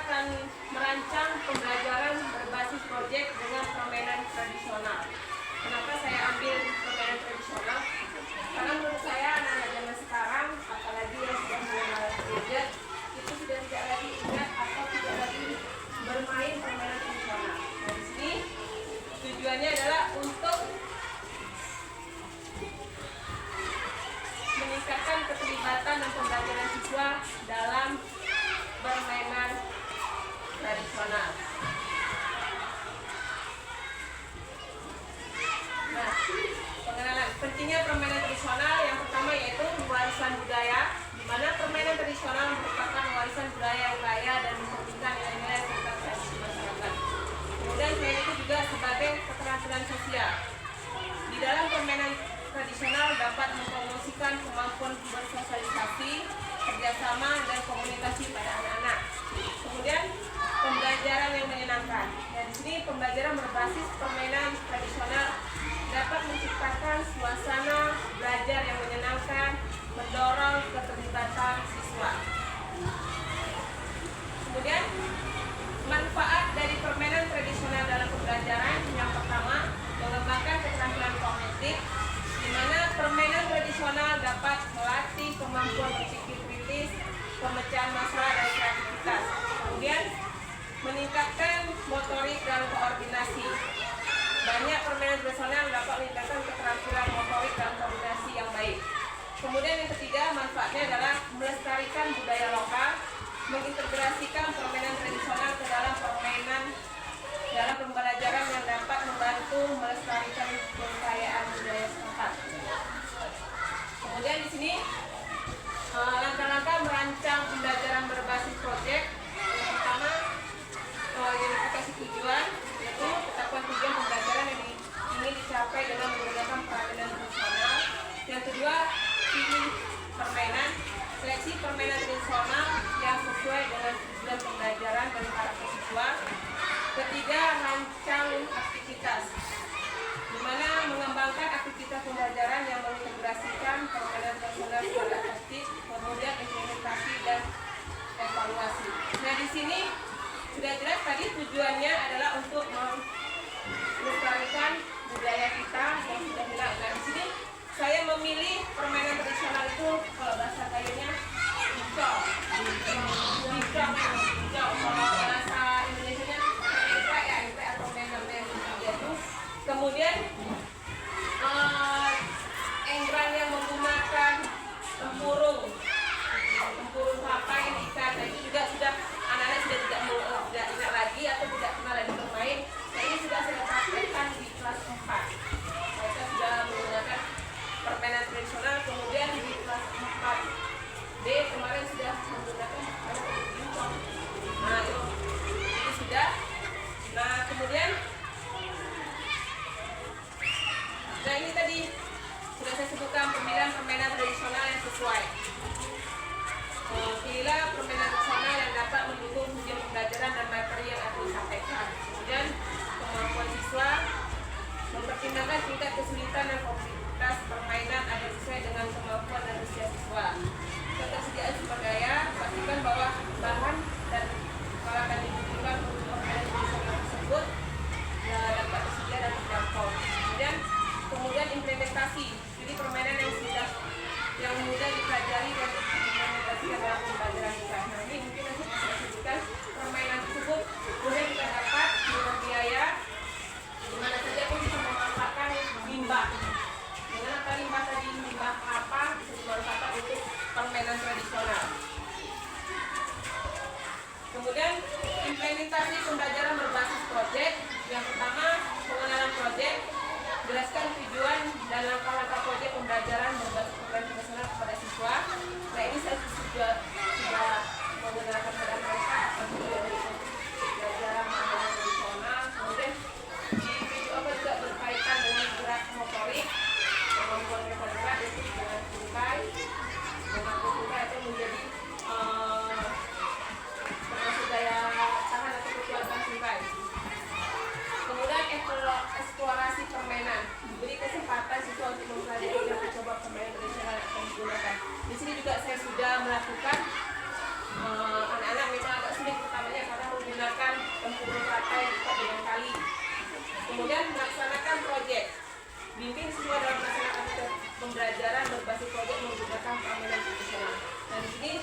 akan merancang pembelajaran berbasis proyek dengan permainan tradisional. Kenapa saya ambil permainan tradisional? Karena menurut saya anak-anak zaman sekarang, apalagi yang sudah mengenal gadget, itu sudah tidak lagi ingat atau tidak lagi bermain permainan tradisional. Nah, di sini tujuannya adalah untuk meningkatkan keterlibatan dan pembelajaran siswa dalam permainan tradisional. Nah, pengenalan pentingnya permainan tradisional yang pertama yaitu warisan budaya, di mana permainan tradisional merupakan warisan budaya yang kaya dan mencerminkan nilai-nilai serta tradisi masyarakat. Kemudian selain itu juga sebagai keterampilan sosial. Di dalam permainan tradisional dapat mempromosikan kemampuan bersosialisasi, kerjasama, dan komunikasi pada anak-anak. Kemudian pembelajaran yang menyenangkan. Di sini pembelajaran berbasis permainan tradisional dapat menciptakan suasana belajar yang menyenangkan, mendorong keterlibatan siswa. Kemudian manfaat dari permainan tradisional dalam pembelajaran yang pertama, mengembangkan keterampilan kognitif, di mana permainan tradisional dapat melatih kemampuan berpikir kritis, pemecahan masalah, dan kreativitas. Kemudian meningkatkan motorik dan koordinasi. Banyak permainan tradisional dapat meningkatkan keterampilan motorik dan koordinasi yang baik. Kemudian yang ketiga, manfaatnya adalah melestarikan budaya lokal, mengintegrasikan permainan tradisional ke dalam pembelajaran yang dapat membantu melestarikan kekayaan budaya setempat. Kemudian di sini langkah-langkah merancang pembelajaran berbasis proyek. Yang pertama, identifikasi tujuan, yaitu tetapkan tujuan pembelajaran yang ingin dicapai dengan menggunakan permainan tradisional. Yang kedua, pilih permainan, seleksi permainan tradisional yang sesuai dengan tujuan pembelajaran dan karakter siswa. Ketiga, rancang aktivitas, di mana mengembangkan aktivitas pembelajaran yang mengintegrasikan permainan tradisional secara efektif, kemudian implementasi dan evaluasi. Nah, di sini sudah jelas tadi tujuannya adalah untuk melestarikan budaya kita yang sudah hilang. Nah, di sini saya memilih permainan tradisional itu, kalau bahasa kayunya hijau. Kalau bahasa Indonesianya empek atau menen itu. Kemudian engran yang menggunakan tempurung kelapa yang ikan. Nah, itu juga sudah anak-anak sudah tidak ingat lagi atau tidak kenal lagi bermain. Nah, ini sudah saya praktekkan di kelas 4. Mereka sudah menggunakan permainan tradisional. Kemudian di kelas 4B kemarin sudah menggunakan permainan. Nah, itu sudah. Nah, kemudian ini tadi sudah saya sebutkan pemilihan permainan tradisional yang sesuai. Pilihlah permainan tradisional yang dapat mendukung tujuan pembelajaran dan materi yang akan disampaikan. Kemudian kemampuan siswa, mempertimbangkan tingkat kesulitan dan kompleksitas permainan agar sesuai dengan kemampuan dan usia siswa. Ketersediaan sumber daya, pastikan bahwa bahan dan peralatan yang dibutuhkan untuk permainan tradisional tersebut dapat tersedia dan terjangkau. Kemudian implementasi, jadi permainan yang mudah dipelajari dan diimplementasikan dalam pembelajaran kita. Nah, ini mungkin nanti bisa disebutkan permainan tersebut mudah kita dapat dengan biaya, di mana saja pun bisa memanfaatkan limbah. Dengan apa limbah tadi, limbah apa bisa dimanfaatkan untuk permainan tradisional. Kemudian implementasi pembelajaran berbasis proyek. Yang pertama, pengenalan proyek, jelaskan tujuan dan langkah-langkah proyek pembelajaran berbasis permainan tradisional kepada siswa. Nah, ini saya sudah mengenalkan kepada mereka apa tujuan dari pembelajaran permainan tradisional. Kemudian di video apa juga berkaitan dengan gerak motorik, kemampuan mereka gerak itu dengan tungkai, itu menjadi termasuk daya tahan atau kekuatan tungkai. Kemudian eksplorasi permainan, diberi kesempatan siswa untuk mempelajari dan mencoba permainan tradisional yang akan digunakan. Di sini juga saya sudah melakukan Kemudian melaksanakan proyek. Bimbing siswa dalam melaksanakan pembelajaran berbasis proyek menggunakan panduan profesional. Dan di sini